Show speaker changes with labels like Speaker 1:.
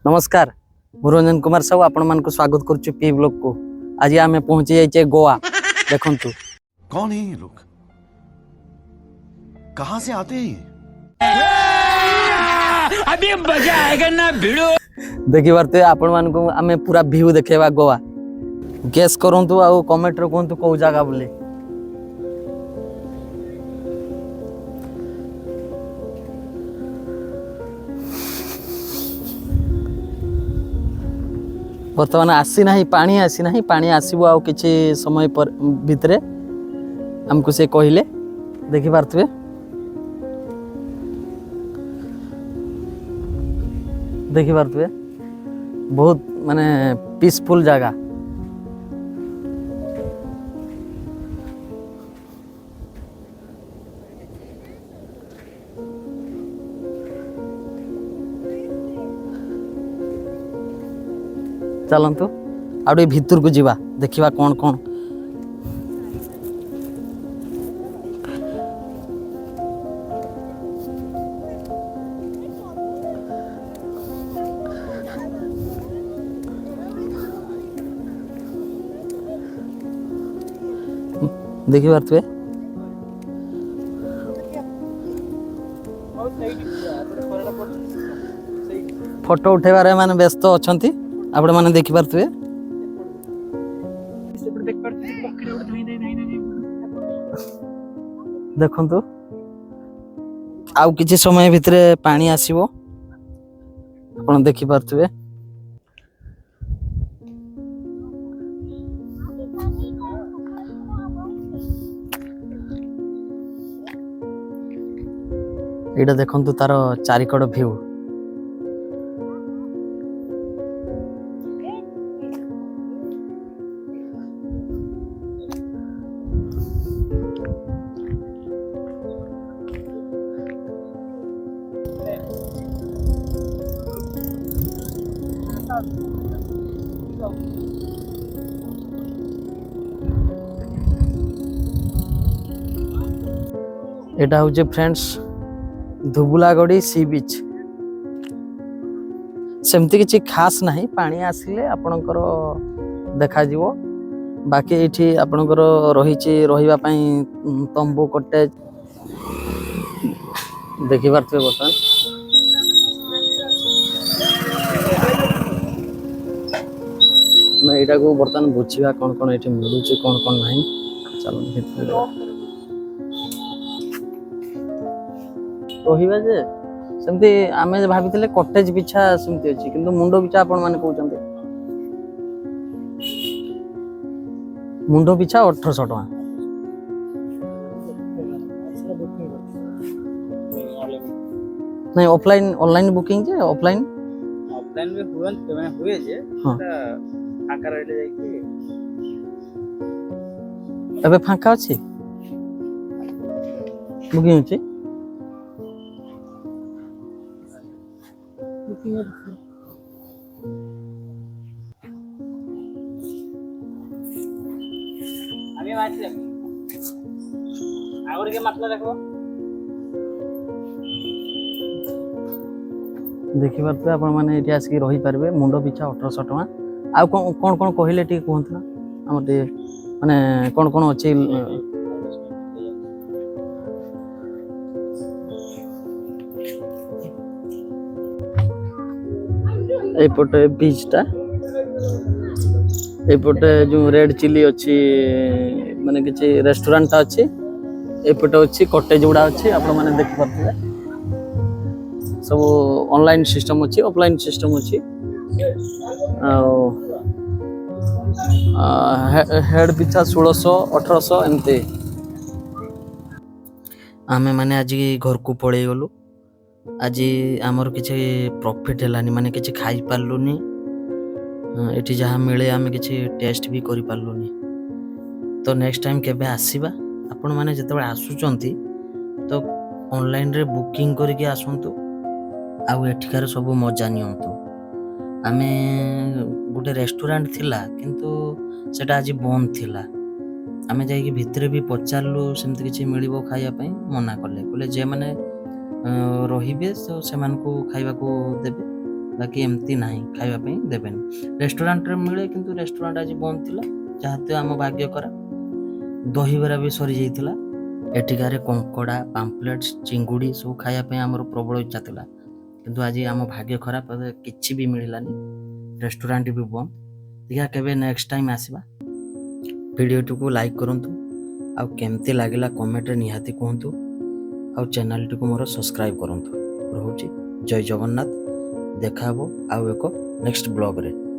Speaker 1: नमस्कार मुरंजन कुमार साहू आपण मान को स्वागत करुछु पी ब्लॉग को। आज आमे पहुंची जाइए गोवा। देखंतु
Speaker 2: कौन है ये लोग, कहां से आते हैं ये?
Speaker 3: अभी मजा आएगा ना भिड़ो।
Speaker 1: देखि बारते आपण मान को आमे पूरा व्यू देखेबा गोवा। गेस करंतु आ कमेंट रे कोंतु को जगह बोले। बर्तमान आसी ना पानी आसी ना पानी आसबो आ किछि समय पर भितरे हमको से कहले देखि पारथबे। देखि पारथबे बहुत माने पीसफुल जगह। चलतु आउे भितर को जीवा देखिबा कौन कौन देखि पारथबे। फोटो उठेबारे माने व्यस्त अछंती आपण माने देखि पारथबे। देखंतु आउ किछि समय भितरे पानी आसीबो आपण देखि पारथबे। एटा देखंतु तार चारिकड व्यू। एटा होचे फ्रेंड्स धुबुलागड़ी सी बीच। सेमती किछि खास नहीं, पानी आसिले आपणकर देखा जीवो। बाकी एठी आपणकर रहिछि रहिबा पई तंबू कॉटेज देखि पारथबे। बर्तमान मैं एटा को बर्तमान बुझिबा कोन कोन एठी मिलुछि कोन कोन नहीं। चलो रहिबा जे सेमती आमे भाबिथिले कॉटेज पिछा सेमती अछि, किंतु मुंडो पिछा आपण माने कहउचंते मुंडो पिछा 1800 टका। नहीं ऑफलाइन ऑनलाइन बुकिंग जे ऑफलाइन
Speaker 4: में हुए जे आकार रहले जाई कि
Speaker 1: एबे फांका अछि बुकिंग अछि।
Speaker 4: আমি মারছি আগর के मतलब देखो
Speaker 1: देखि पारथबे आपण माने एठी आसी रही पारबे। मुंडो पिछा 1800 टका। आ कोन कोन कहिले टी कहंत ना हमर टी माने कोन कोन अछि। एपटे बीचटा एपटे जो रेड चिली अच्छी माने किछि रेस्टोरेंट अच्छी। एपटे अच्छी कॉटेज गुड़ा अच्छी आपण माने देख पारथबे। सब ऑनलाइन सिस्टम अच्छी ऑफलाइन सिस्टम अच्छी। हेड पिछा 1600 1800 एमते। आमे माने आज घर को पळै गलु। आज आमर किछि प्रॉफिट हलानी माने किछि खाई पारलुनी। एठी जहाँ मिले आमे किछि टेस्ट भी करि पारलुनी। तो नेक्स्ट टाइम केबे आसीबा आपण माने जतबे आसुचंती तो ऑनलाइन रे बुकिंग करके आसंतु आउ एठिकार सब मजा नियंतु। आमे गोटे रेस्टोरेंट थिला किंतु सेटा आज बंद थिला। आमे जाई कि भितरे भी पचारलु सेमति किछि मिलिबो खाइया पई मना करले। कहले जे माने रहिबे तो सेमान को खाइबा को देबे ବାକି ଏମିତି ନାହିଁ, ଖାଇବା ପାଇଁ ଦେବେନି। ରେଷ୍ଟୁରାଣ୍ଟରେ ମିଳେ କିନ୍ତୁ ରେଷ୍ଟୁରାଣ୍ଟ ଆଜି ବନ୍ଦ ଥିଲା, ଯାହା ତ ଆମ ଭାଗ୍ୟ ଖରାପ। ଦହିବରା ବି ସରିଯାଇଥିଲା। ଏଠିକାରେ କଙ୍କଡ଼ା, ପାମ୍ପଲେଟ୍ସ, ଚିଙ୍ଗୁଡ଼ି ସବୁ ଖାଇବା ପାଇଁ ଆମର ପ୍ରବଳ ଇଚ୍ଛା ଥିଲା, କିନ୍ତୁ ଆଜି ଆମ ଭାଗ୍ୟ ଖରାପ, କିଛି ବି ମିଳିଲାନି। ରେଷ୍ଟୁରାଣ୍ଟ ବି ବନ୍ଦ। ଦେଖିଆ କେବେ ନେକ୍ସଟ ଟାଇମ୍ ଆସିବା। ଭିଡ଼ିଓଟିକୁ ଲାଇକ୍ କରନ୍ତୁ, ଆଉ କେମିତି ଲାଗିଲା କମେଣ୍ଟରେ ନିହାତି କୁହନ୍ତୁ, ଆଉ ଚ୍ୟାନେଲଟିକୁ ମୋର ସବସ୍କ୍ରାଇବ୍ କରନ୍ତୁ। ରହୁଛି, ଜୟ ଜଗନ୍ନାଥ। ଦେଖା ହେବ ଆଉ ଏକ ନେକ୍ସଟ ବ୍ଲଗରେ।